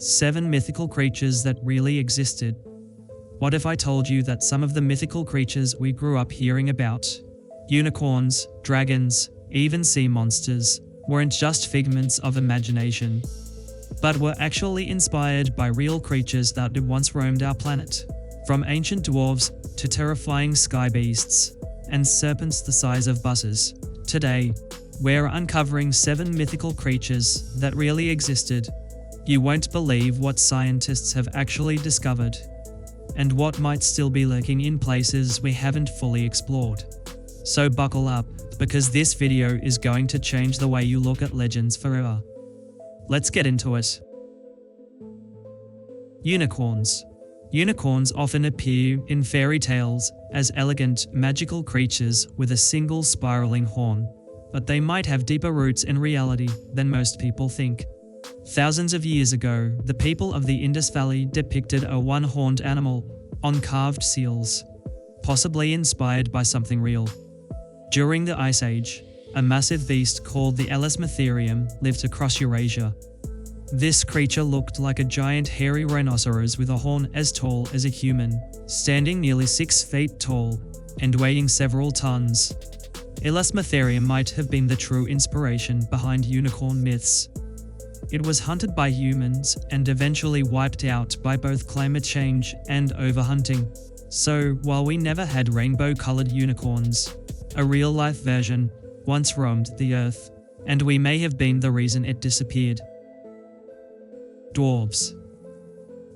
7 mythical creatures that really existed. What if I told you that some of the mythical creatures we grew up hearing about, unicorns, dragons, even sea monsters, weren't just figments of imagination, but were actually inspired by real creatures that had once roamed our planet? From ancient dwarves to terrifying sky beasts and serpents the size of buses. Today, we're uncovering 7 mythical creatures that really existed. You won't believe what scientists have actually discovered, and what might still be lurking in places we haven't fully explored. So buckle up, because this video is going to change the way you look at legends forever. Let's get into it. Unicorns. Unicorns often appear in fairy tales as elegant, magical creatures with a single spiraling horn, but they might have deeper roots in reality than most people think. Thousands of years ago, the people of the Indus Valley depicted a one-horned animal on carved seals, possibly inspired by something real. During the Ice Age, a massive beast called the Elasmotherium lived across Eurasia. This creature looked like a giant hairy rhinoceros with a horn as tall as a human, standing nearly 6 feet tall and weighing several tons. Elasmotherium might have been the true inspiration behind unicorn myths. It was hunted by humans and eventually wiped out by both climate change and overhunting. So, while we never had rainbow-colored unicorns, a real-life version once roamed the earth, and we may have been the reason it disappeared. Dwarves.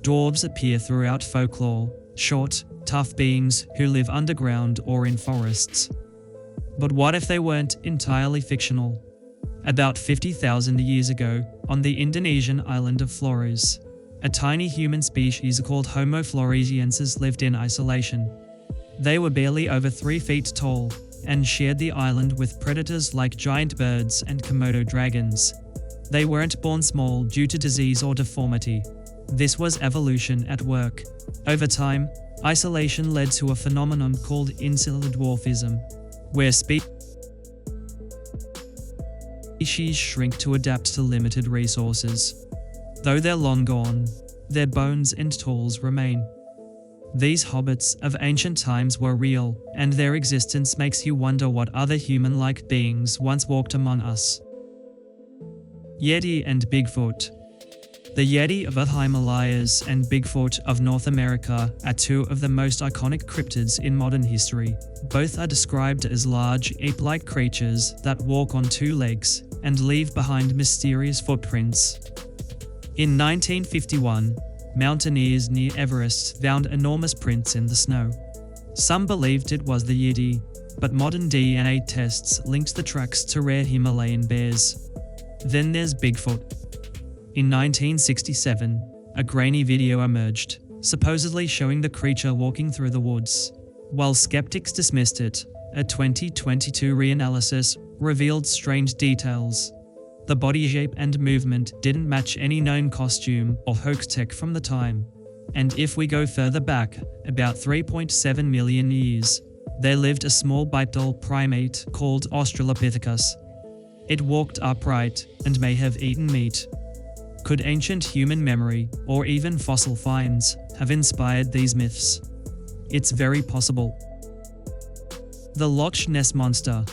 Dwarves appear throughout folklore, short, tough beings who live underground or in forests. But what if they weren't entirely fictional? About 50,000 years ago, on the Indonesian island of Flores, a tiny human species called Homo floresiensis lived in isolation. They were barely over 3 feet tall and shared the island with predators like giant birds and Komodo dragons. They weren't born small due to disease or deformity. This was evolution at work. Over time, isolation led to a phenomenon called insular dwarfism, where species shrink to adapt to limited resources. Though they're long gone, their bones and tools remain. These hobbits of ancient times were real, and their existence makes you wonder what other human-like beings once walked among us. Yeti and Bigfoot. The Yeti of the Himalayas and Bigfoot of North America are 2 of the most iconic cryptids in modern history. Both are described as large, ape-like creatures that walk on 2 legs and leave behind mysterious footprints. In 1951, mountaineers near Everest found enormous prints in the snow. Some believed it was the Yeti, but modern DNA tests linked the tracks to rare Himalayan bears. Then there's Bigfoot. In 1967, a grainy video emerged, supposedly showing the creature walking through the woods. While skeptics dismissed it, a 2022 reanalysis revealed strange details. The body shape and movement didn't match any known costume or hoax tech from the time. And if we go further back, about 3.7 million years, there lived a small bipedal primate called Australopithecus. It walked upright and may have eaten meat. Could ancient human memory, or even fossil finds, have inspired these myths? It's very possible. The Loch Ness Monster.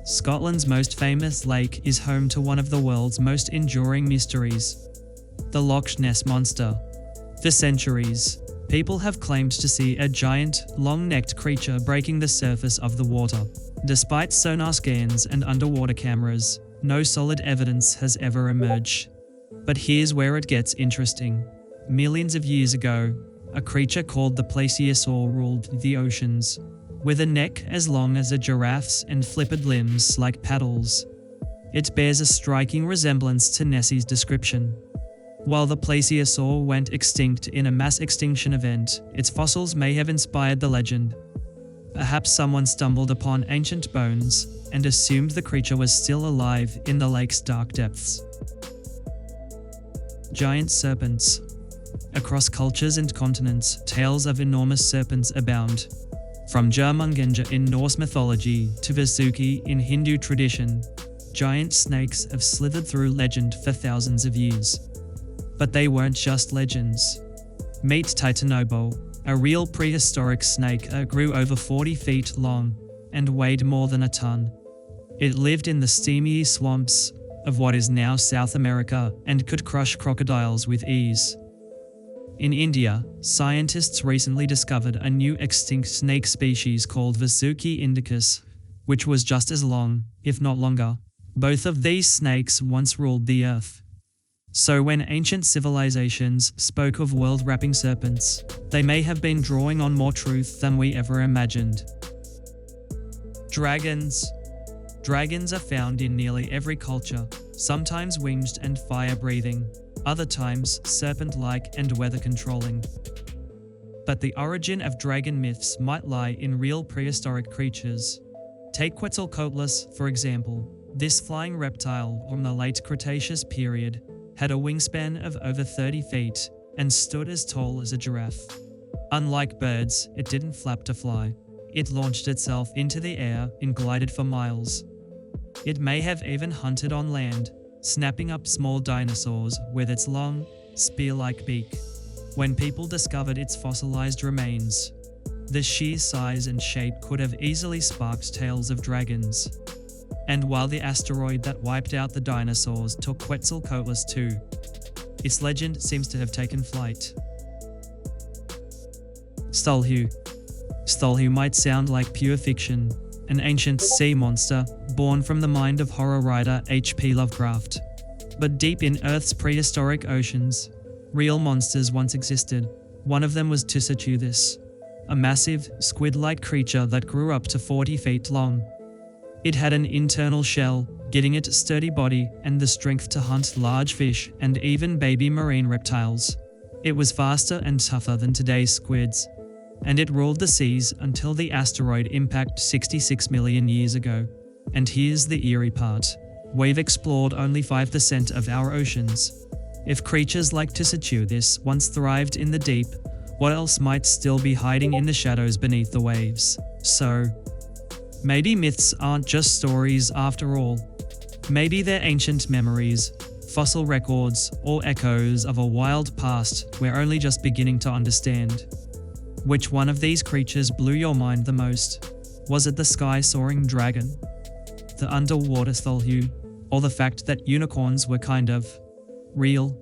Scotland's most famous lake is home to one of the world's most enduring mysteries: the Loch Ness Monster. For centuries, people have claimed to see a giant, long-necked creature breaking the surface of the water. Despite sonar scans and underwater cameras, no solid evidence has ever emerged. But here's where it gets interesting. Millions of years ago, a creature called the plesiosaur ruled the oceans. With a neck as long as a giraffe's and flippered limbs like paddles. It bears a striking resemblance to Nessie's description. While the plesiosaur went extinct in a mass extinction event, its fossils may have inspired the legend. Perhaps someone stumbled upon ancient bones and assumed the creature was still alive in the lake's dark depths. Giant serpents. Across cultures and continents, tales of enormous serpents abound. From Jörmungandr in Norse mythology to Vasuki in Hindu tradition, giant snakes have slithered through legend for thousands of years. But they weren't just legends. Meet Titanobo, a real prehistoric snake that grew over 40 feet long and weighed more than a ton. It lived in the steamy swamps of what is now South America and could crush crocodiles with ease. In India, scientists recently discovered a new extinct snake species called Vasuki indicus, which was just as long, if not longer. Both of these snakes once ruled the earth. So when ancient civilizations spoke of world-wrapping serpents, they may have been drawing on more truth than we ever imagined. Dragons. Dragons are found in nearly every culture, sometimes winged and fire-breathing, other times serpent-like and weather-controlling. But the origin of dragon myths might lie in real prehistoric creatures. Take Quetzalcoatlus, for example. This flying reptile from the late Cretaceous period had a wingspan of over 30 feet and stood as tall as a giraffe. Unlike birds, it didn't flap to fly. It launched itself into the air and glided for miles. It may have even hunted on land, snapping up small dinosaurs with its long, spear-like beak. When people discovered its fossilized remains, the sheer size and shape could have easily sparked tales of dragons. And while the asteroid that wiped out the dinosaurs took Quetzalcoatlus too, its legend seems to have taken flight. Stolhu. Stolhu might sound like pure fiction, an ancient sea monster born from the mind of horror writer H.P. Lovecraft. But deep in Earth's prehistoric oceans, real monsters once existed. One of them was Tusitudis, a massive, squid-like creature that grew up to 40 feet long. It had an internal shell, giving it a sturdy body and the strength to hunt large fish and even baby marine reptiles. It was faster and tougher than today's squids, and it ruled the seas until the asteroid impact 66 million years ago. And here's the eerie part. We've explored only 5% of our oceans. If creatures like Tusitudis once thrived in the deep, what else might still be hiding in the shadows beneath the waves? So, maybe myths aren't just stories after all. Maybe they're ancient memories, fossil records, or echoes of a wild past we're only just beginning to understand. Which one of these creatures blew your mind the most? Was it the sky-soaring dragon, the underwater Stolhu, or the fact that unicorns were kind of real?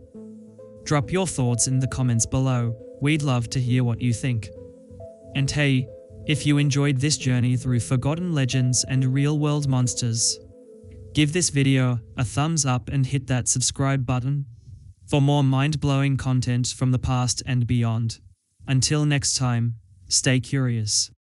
Drop your thoughts in the comments below. We'd love to hear what you think. And hey, if you enjoyed this journey through forgotten legends and real-world monsters, give this video a thumbs up and hit that subscribe button for more mind-blowing content from the past and beyond. Until next time, stay curious.